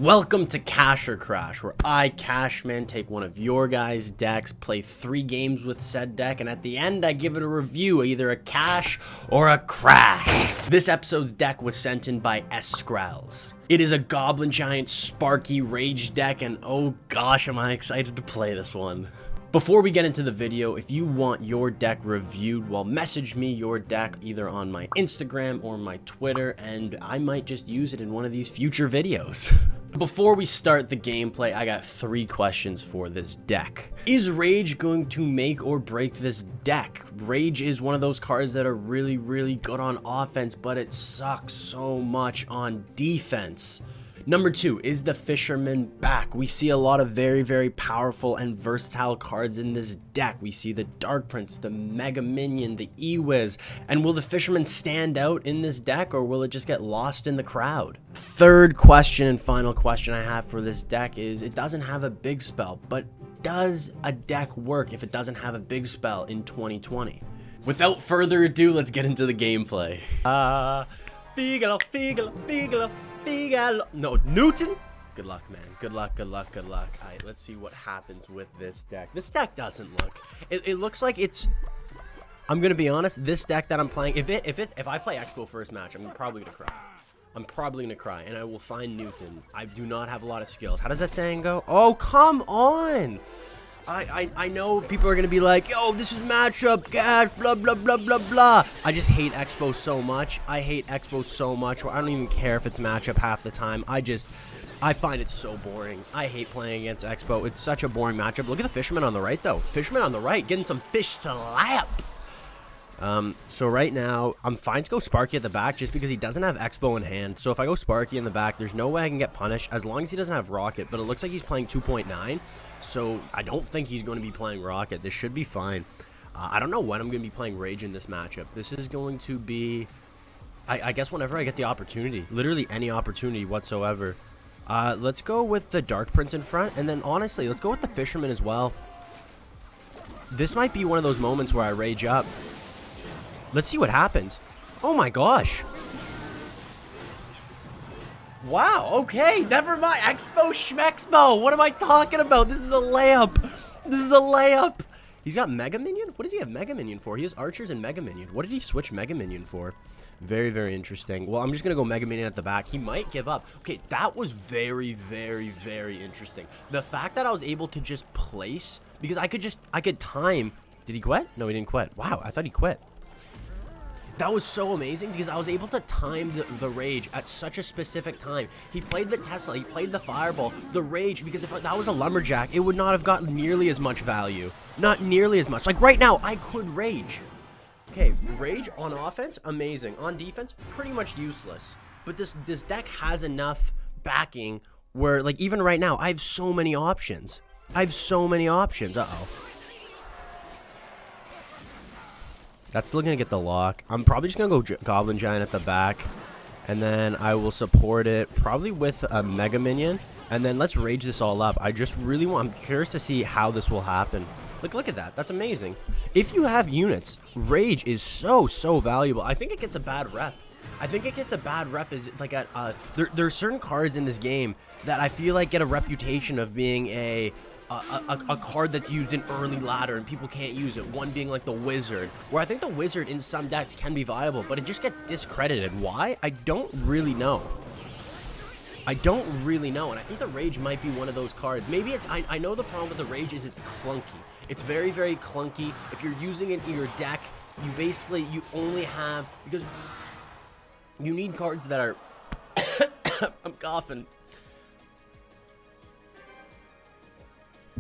Welcome to Kash or Krash, where I, Cashman, take one of your guys' decks, play 3 games with said deck, and at the end I give it a review, either a Kash or a Krash. This episode's deck was sent in by Eskrals. It is a Goblin Giant Sparky Rage deck, and oh gosh, am I excited to play this one. Before we get into the video, if you want your deck reviewed, well, message me your deck either on my Instagram or my Twitter, and I might just use it in one of these future videos. Before we start the gameplay, I got 3 questions for this deck. Is Rage going to make or break this deck? Rage is one of those cards that are really good on offense, but it sucks so much on defense. Number 2, is the Fisherman back? We see a lot of very powerful and versatile cards in this deck. We see the Dark Prince, the Mega Minion, the E-Wiz, and will the Fisherman stand out in this deck, or will it just get lost in the crowd? Third question and final question I have for this deck is, it doesn't have a big spell, but does a deck work if it doesn't have a big spell in 2020? Without further ado, let's get into the gameplay. No, Newton? Good luck, man. Good luck. Alright, let's see what happens with this deck. This deck doesn't look... It looks like it's... I'm gonna be honest, this deck that I'm playing... If I play Expo first match, I'm probably gonna cry. I'm probably gonna cry, and I will find Newton. I do not have a lot of skills. How does that saying go? Oh, come on! I know people are gonna be like, yo, this is matchup, Kash, blah blah. I just hate Expo so much. I hate Expo so much where I don't even care if it's matchup half the time. I find it so boring. I hate playing against Expo. It's such a boring matchup. Look at the Fisherman on the right though. Fisherman on the right getting some fish slaps. So right now, I'm fine to go Sparky at the back just because he doesn't have Expo in hand. So if I go Sparky in the back, there's no way I can get punished as long as he doesn't have Rocket. But it looks like he's playing 2.9. So I don't think he's going to be playing Rocket. This should be fine. I don't know when I'm going to be playing Rage in this matchup. This is going to be, I guess, whenever I get the opportunity. Literally any opportunity whatsoever. Let's go with the Dark Prince in front. And then honestly, let's go with the Fisherman as well. This might be one of those moments where I rage up. Let's see what happens. Oh my gosh. Wow, okay, never mind. Expo Schmexpo. What am I talking about? This is a layup. This is a layup. He's got Mega Minion? What does he have Mega Minion for? He has Archers and Mega Minion. What did he switch Mega Minion for? Very interesting. Well, I'm just going to go Mega Minion at the back. He might give up. Okay, that was very interesting. The fact that I was able to just place, because I could time. Did he quit? No, he didn't quit. Wow, I thought he quit. That was so amazing because I was able to time the Rage at such a specific time. He played the Tesla, he played the Fireball, the Rage, because if that was a Lumberjack, it would not have gotten nearly as much value. Not nearly as much. Like right now, I could Rage. Okay, Rage on offense, amazing. On defense, pretty much useless. But this deck has enough backing where, like, even right now, I have so many options. Uh-oh. That's still going to get the lock. I'm probably just going to go Goblin Giant at the back. And then I will support it probably with a Mega Minion. And then let's Rage this all up. I just really I'm curious to see how this will happen. Look at that. That's amazing. If you have units, Rage is so valuable. I think it gets a bad rep. Is like there are certain cards in this game that I feel like get a reputation of being a card that's used in early ladder and people can't use it. One being like the Wizard, where I think the Wizard in some decks can be viable, but it just gets discredited. Why? I don't really know. And I think the Rage might be one of those cards. Maybe it's, I know the problem with the Rage is it's clunky. It's very clunky. If you're using it in your deck, you only have, because you need cards that are, I'm coughing.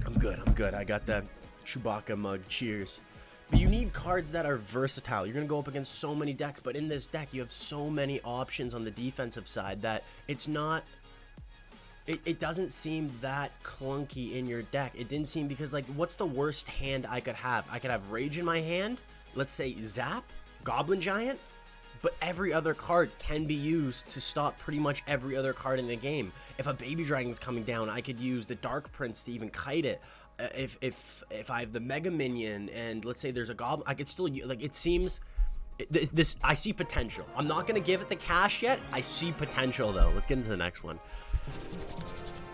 I'm good. I got that Chewbacca mug. Cheers. But you need cards that are versatile. You're going to go up against so many decks, but in this deck, you have so many options on the defensive side that it's not... It doesn't seem that clunky in your deck. It didn't seem, because, like, what's the worst hand I could have? I could have Rage in my hand, let's say Zap, Goblin Giant, but every other card can be used to stop pretty much every other card in the game. If a Baby Dragon's coming down, I could use the Dark Prince to even kite it. If I have the Mega Minion and let's say there's a Goblin, I could still, like, it seems... I see potential. I'm not going to give it the Kash yet. I see potential, though. Let's get into the next one.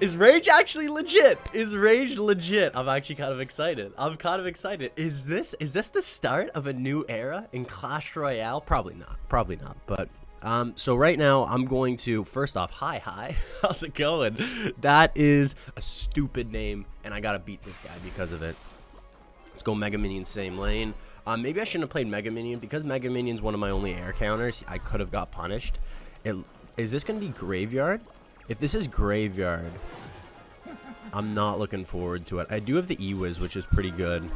Is Rage actually legit? Is Rage legit? I'm actually kind of excited. Is this the start of a new era in Clash Royale? Probably not. But so right now I'm going to, first off, hi, how's it going? That is a stupid name, and I gotta beat this guy because of it. Let's go Mega Minion same lane. Maybe I shouldn't have played Mega Minion because Mega Minion's one of my only air counters. I could have got punished. Is this gonna be Graveyard? If this is Graveyard, I'm not looking forward to it. I do have the E-Wiz, which is pretty good.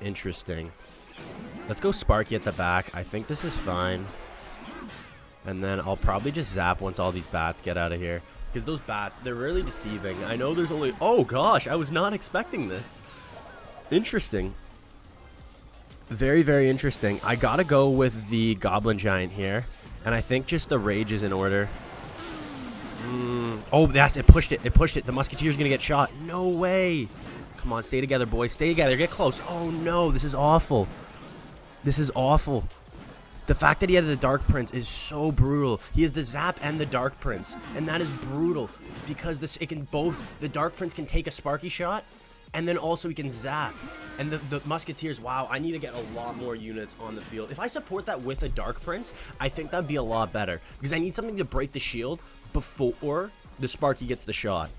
Interesting. Let's go Sparky at the back. I think this is fine. And then I'll probably just zap once all these bats get out of here. Because those bats, they're really deceiving. I know there's only... Oh, gosh, I was not expecting this. Interesting. Very, very interesting. I gotta go with the Goblin Giant here. And I think just the Rage is in order. Oh, it pushed it. The Musketeer's going to get shot. No way. Come on, stay together, boys. Stay together. Get close. Oh, no. This is awful. The fact that he had the Dark Prince is so brutal. He has the Zap and the Dark Prince. And that is brutal. Because the Dark Prince can take a Sparky shot. And then also he can zap. And the Musketeers, wow, I need to get a lot more units on the field. If I support that with a Dark Prince, I think that'd be a lot better. Because I need something to break the shield before the Sparky gets the shot.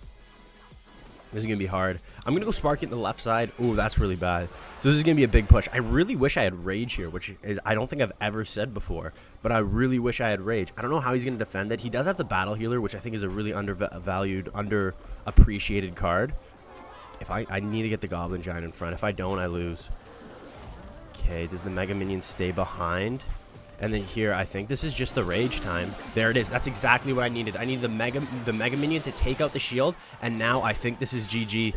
This is going to be hard. I'm going to go Sparky on the left side. Oh, that's really bad. So this is going to be a big push. I really wish I had Rage here, which is, I don't think I've ever said before. But I really wish I had Rage. I don't know how he's going to defend it. He does have the Battle Healer, which I think is a really undervalued, underappreciated card. If I need to get the Goblin Giant in front. If I don't, I lose. Okay, does the Mega Minion stay behind? And then here, I think this is just the Rage time. There it is. That's exactly what I needed. I needed the Mega Minion to take out the shield, and now I think this is GG.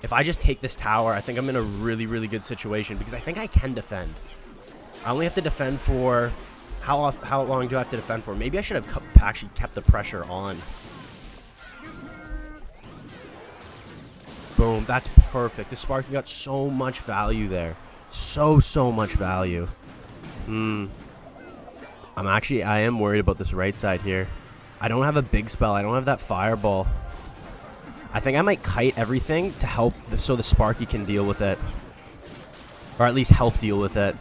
If I just take this tower, I think I'm in a really, really good situation because I think I can defend. I only have to defend for... How long do I have to defend for? Maybe I should have actually kept the pressure on. Boom, that's perfect. The Sparky got so much value there. So much value. I am worried about this right side here. I don't have a big spell. I don't have that fireball. I think I might kite everything to help so the Sparky can deal with it. Or at least help deal with it.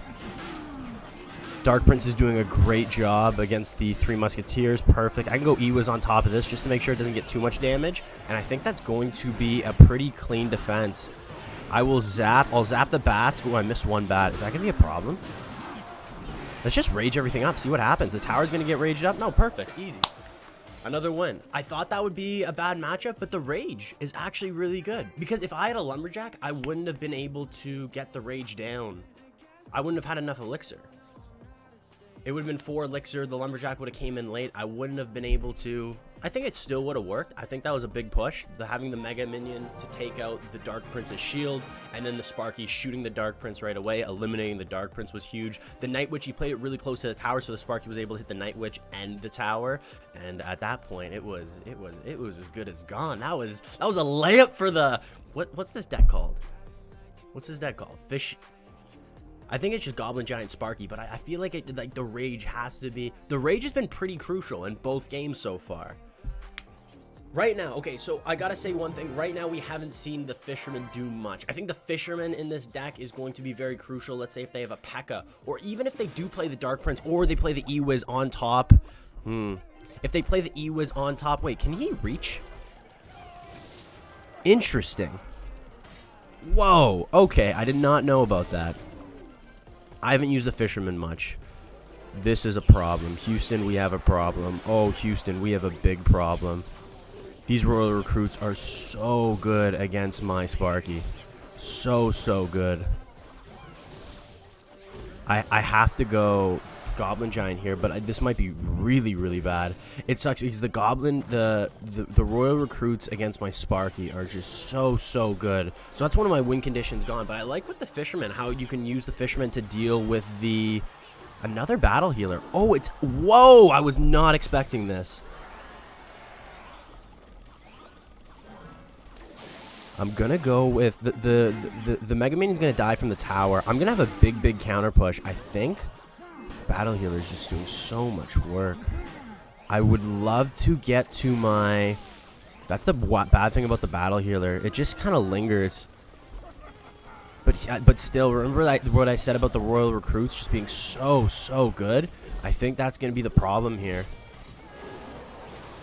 Dark Prince is doing a great job against the 3 Musketeers. Perfect. I can go E-Wiz on top of this just to make sure it doesn't get too much damage. And I think that's going to be a pretty clean defense. I will zap. I'll zap the bats. Oh, I missed one bat. Is that going to be a problem? Let's just rage everything up. See what happens. The tower's going to get raged up. No, perfect. Easy. Another win. I thought that would be a bad matchup, but the Rage is actually really good. Because if I had a Lumberjack, I wouldn't have been able to get the Rage down. I wouldn't have had enough Elixir. It would have been 4 Elixir. The Lumberjack would have came in late. I wouldn't have been able to... I think it still would have worked. I think that was a big push. Having the Mega Minion to take out the Dark Prince's shield, and then the Sparky shooting the Dark Prince right away, eliminating the Dark Prince was huge. The Night Witch, he played it really close to the tower, so the Sparky was able to hit the Night Witch and the tower. And at that point, it was as good as gone. That was a layup for the... What's this deck called? What's this deck called? I think it's just Goblin Giant Sparky, but I feel like the Rage has to be... The Rage has been pretty crucial in both games so far. Right now, okay, so I gotta say one thing. Right now, we haven't seen the Fisherman do much. I think the Fisherman in this deck is going to be very crucial. Let's say if they have a P.E.K.K.A. Or even if they do play the Dark Prince, or they play the E-Wiz on top. If they play the E-Wiz on top... Wait, can he reach? Interesting. Whoa, okay, I did not know about that. I haven't used the Fisherman much. This is a problem. Houston, we have a problem. Oh, Houston, we have a big problem. These Royal Recruits are so good against my Sparky. So good. I have to go Goblin Giant here, but this might be really bad. It sucks because the Goblin, the Royal Recruits against my Sparky are just so good. So that's one of my win conditions gone. But I like with the Fisherman how you can use the Fisherman to deal with another Battle Healer. Oh, whoa! I was not expecting this. I'm gonna go with the Mega Minion's gonna die from the tower. I'm gonna have a big counter push. I think Battle Healer is just doing so much work. I would love to get to my... That's the bad thing about the battle healer. It just kind of lingers. But still, remember what I said about the Royal Recruits just being so good? I think that's going to be the problem here.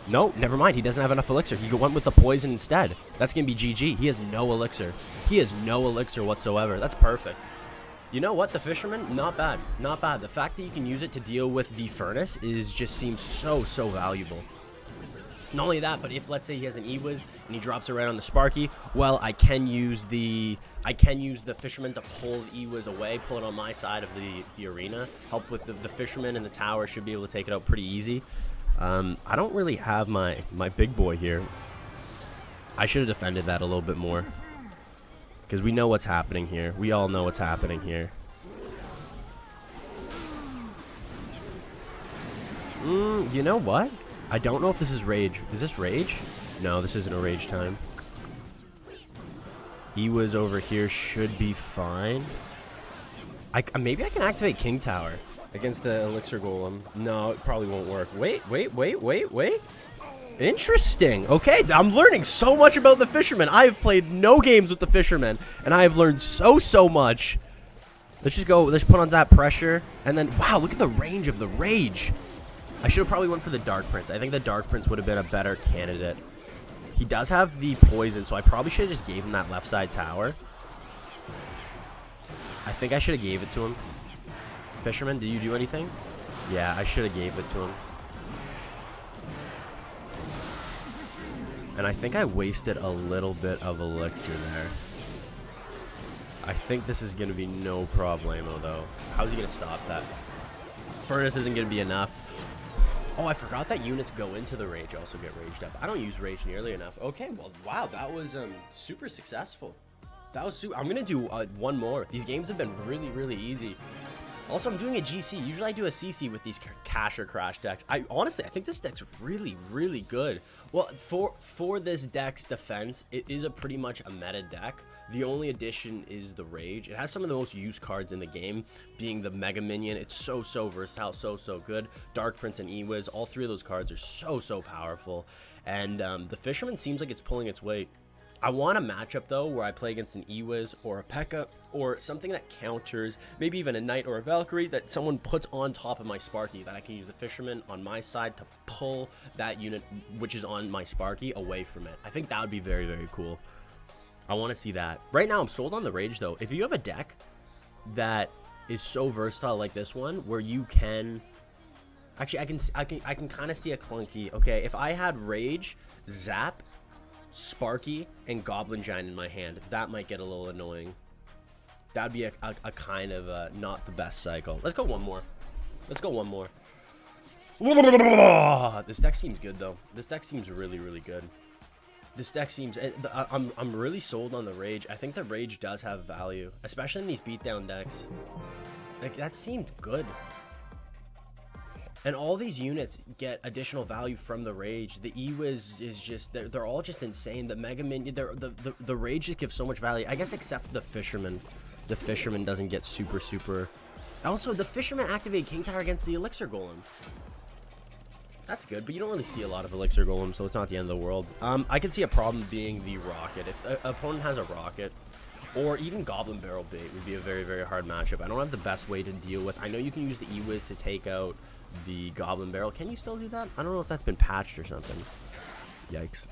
No, never mind. He doesn't have enough elixir. He went with the poison instead. That's going to be GG. He has no elixir. He has no elixir whatsoever. That's perfect. You know what? The Fisherman, not bad. Not bad. The fact that you can use it to deal with the furnace just seems so valuable. Not only that, but if let's say he has an E-Wiz and he drops it right on the Sparky, well, I can use the Fisherman to pull the E-Wiz away, pull it on my side of the arena, help with the Fisherman, and the tower should be able to take it out pretty easy. I don't really have my big boy here. I should have defended that a little bit more. Because we know what's happening here. We all know what's happening here. You know what? I don't know if this is rage. Is this rage? No, this isn't a rage time. E-Wiz over here should be fine. Maybe I can activate King Tower against the Elixir Golem. No, it probably won't work. Wait. Interesting. Okay, I'm learning so much about the Fisherman. I have played no games with the Fisherman, and I have learned so much. Let's just go. Let's put on that pressure, and then wow, look at the range of the rage. I should have probably went for the Dark Prince. I think the Dark Prince would have been a better candidate. He does have the poison, so I probably should have just gave him that left side tower. I think I should have gave it to him. Fisherman, did you do anything? Yeah, I should have gave it to him. And I think I wasted a little bit of elixir there. I think this is going to be no problemo, though. How's he going to stop that? Furnace isn't going to be enough. Oh, I forgot that units go into the rage also get raged up. I don't use rage nearly enough. Okay, well, wow, that was super successful. That was super. I'm going to do one more. These games have been really easy. Also, I'm doing a GC. Usually I do a CC with these Kash or Krash decks. Honestly, I think this deck's really good. Well, for this deck's defense, it is pretty much a meta deck. The only addition is the Rage. It has some of the most used cards in the game, being the Mega Minion. It's so versatile, so good. Dark Prince and E-Wiz, all three of those cards are so powerful. And the Fisherman seems like it's pulling its weight. I want a matchup, though, where I play against an E-Wiz or a P.E.K.K.A. or something that counters, maybe even a Knight or a Valkyrie that someone puts on top of my Sparky, that I can use the Fisherman on my side to pull that unit, which is on my Sparky, away from it. I think that would be very cool. I want to see that. Right now, I'm sold on the Rage, though. If you have a deck that is so versatile like this one, where you can... Actually, I can kind of see a clunky... Okay, if I had Rage, Zap, Sparky, and Goblin Giant in my hand, that might get a little annoying. That'd be a kind of not the best cycle. Let's go one more. This deck seems good, though. This deck seems really good. This deck seems... I'm really sold on the Rage. I think the Rage does have value, especially in these beatdown decks. Like, that seemed good. And all these units get additional value from the Rage. The E-Wiz is just... They're all just insane. The Mega Minion... The Rage just gives so much value. I guess except for the Fisherman. The Fisherman doesn't get super... Also, the Fisherman activate King Tower against the Elixir Golem. That's good, but you don't really see a lot of Elixir Golem, so it's not the end of the world. I could see a problem being the Rocket. If an opponent has a Rocket, or even Goblin Barrel Bait would be a very hard matchup. I don't have the best way to deal with. I know you can use the E-Wiz to take out the Goblin Barrel. Can you still do that? I don't know if that's been patched or something. Yikes.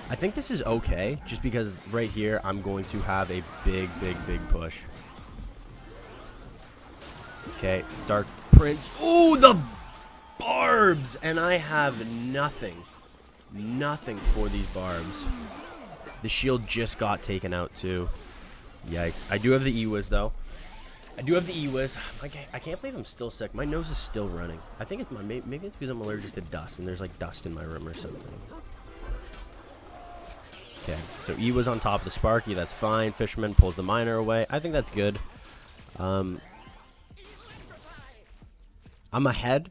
I think this is okay, just because right here I'm going to have a big push. Okay, Dark Prince. Ooh, the barbs! And I have nothing for these barbs. The shield just got taken out too. Yikes. I do have the E-Wiz, though. I can't believe I'm still sick. My nose is still running. I think it's maybe it's because I'm allergic to dust and there's like dust in my room or something. Okay, so E-Wiz on top of the Sparky. That's fine. Fisherman pulls the miner away. I think that's good. I'm ahead,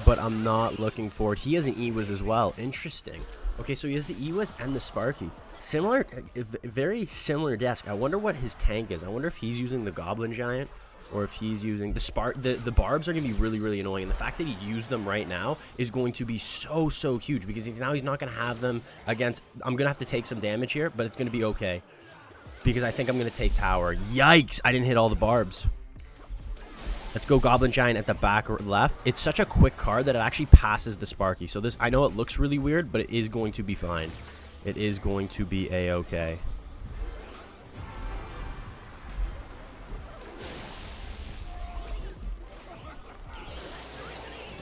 but I'm not looking forward. He has an E-Wiz as well. Interesting. Okay, so he has the E-Wiz and the Sparky. Similar, very similar desk. I wonder what his tank is. I wonder if he's using the Goblin Giant or if he's using the barbs are gonna be really, really annoying, and the fact that he used them right now is going to be so huge, because now he's not gonna have them against. I'm gonna have to take some damage here, but it's gonna be okay, because I think I'm gonna take tower. Yikes, I didn't hit all the barbs. Let's go Goblin Giant at the back or left. It's such a quick card that it actually passes the Sparky. So this, I know it looks really weird, but it is going to be fine. It is going to be a-okay.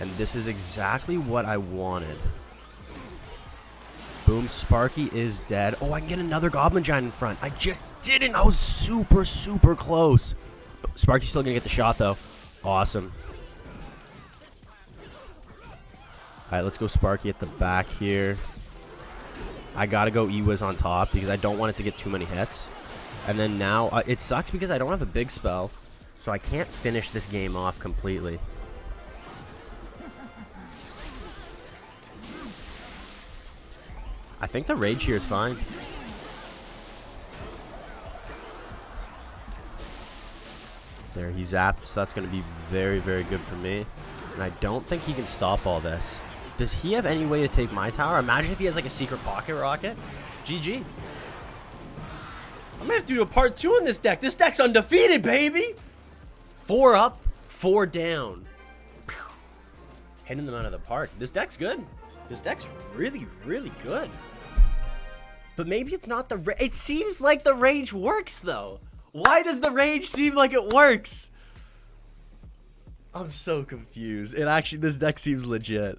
And this is exactly what I wanted. Boom, Sparky is dead. Oh, I can get another Goblin Giant in front. I just didn't. I was super close. Sparky's still gonna get the shot though. Awesome. Alright, let's go Sparky at the back here. I gotta go E-Wiz on top because I don't want it to get too many hits. And then now, it sucks because I don't have a big spell, so I can't finish this game off completely. I think the Rage here is fine. There, he zapped, so that's going to be very good for me. And I don't think he can stop all this. Does he have any way to take my tower? Imagine if he has like a secret pocket rocket. GG. I might have to do a part 2 in this deck. This deck's undefeated, baby. 4 up, 4 down. Hitting them out of the park. This deck's good. This deck's really good. But maybe it's not the... It seems like the Rage works, though. Why does the Rage seem like it works? I'm so confused. This deck seems legit.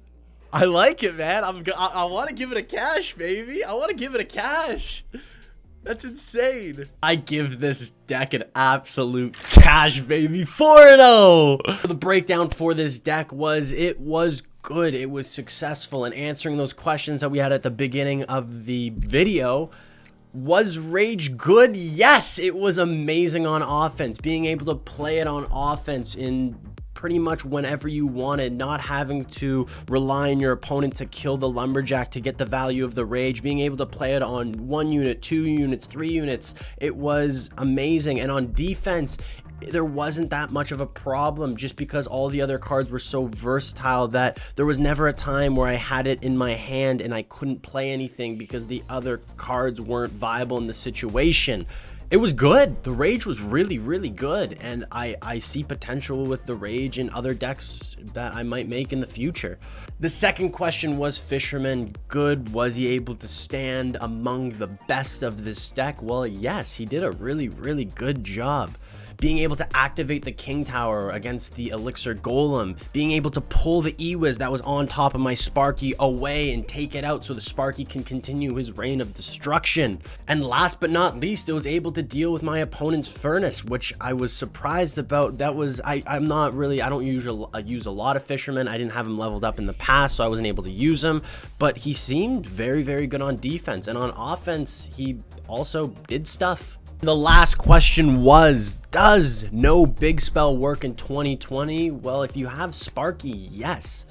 I like it, man. I want to give it a cash, baby. I want to give it a cash. That's insane. I give this deck an absolute cash, baby. 4-0. The breakdown for this deck was, it was good. It was successful in answering those questions that we had at the beginning of the video. Was Rage good? Yes, it was amazing on offense. Being able to play it on offense in pretty much whenever you wanted, not having to rely on your opponent to kill the Lumberjack to get the value of the Rage, being able to play it on 1 unit, 2 units, 3 units. It was amazing. And on defense, there wasn't that much of a problem, just because all the other cards were so versatile that there was never a time where I had it in my hand and I couldn't play anything because the other cards weren't viable in the situation. It was good. The Rage was really good, and I see potential with the Rage in other decks that I might make in the future. The second question was Fisherman good? Was he able to stand among the best of this deck? Well, yes, he did a really good job. Being able to activate the King Tower against the Elixir Golem, being able to pull the E-Wiz that was on top of my Sparky away and take it out so the Sparky can continue his reign of destruction. And last but not least, it was able to deal with my opponent's Furnace, which I was surprised about. That was, I don't use a lot of Fishermen. I didn't have him leveled up in the past, so I wasn't able to use him, but he seemed very good on defense, and on offense, he also did stuff. The last question was, does no big spell work in 2020? Well, if you have Sparky, yes.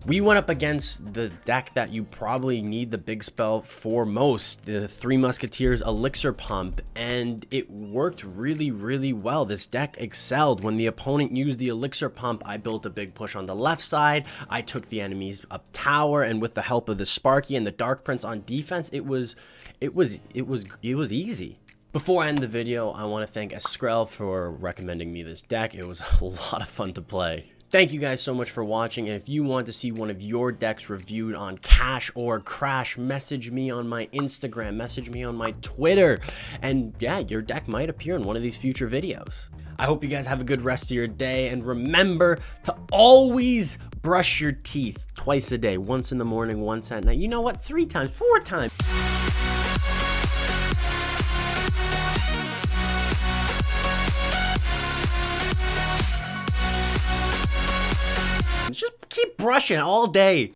We went up against the deck that you probably need the big spell for most, the Three Musketeers Elixir Pump, and it worked really well. This deck excelled. When the opponent used the Elixir Pump, I built a big push on the left side. I took the enemies up tower, and with the help of the Sparky and the Dark Prince on defense, it was easy. Before I end the video, I want to thank Eskral for recommending me this deck. It was a lot of fun to play. Thank you guys so much for watching, and if you want to see one of your decks reviewed on Kash or Krash, message me on my Instagram, message me on my Twitter, and yeah, your deck might appear in one of these future videos. I hope you guys have a good rest of your day, and remember to always brush your teeth twice a day, once in the morning, once at night. You know what? 3 times, 4 times. Just keep brushing all day.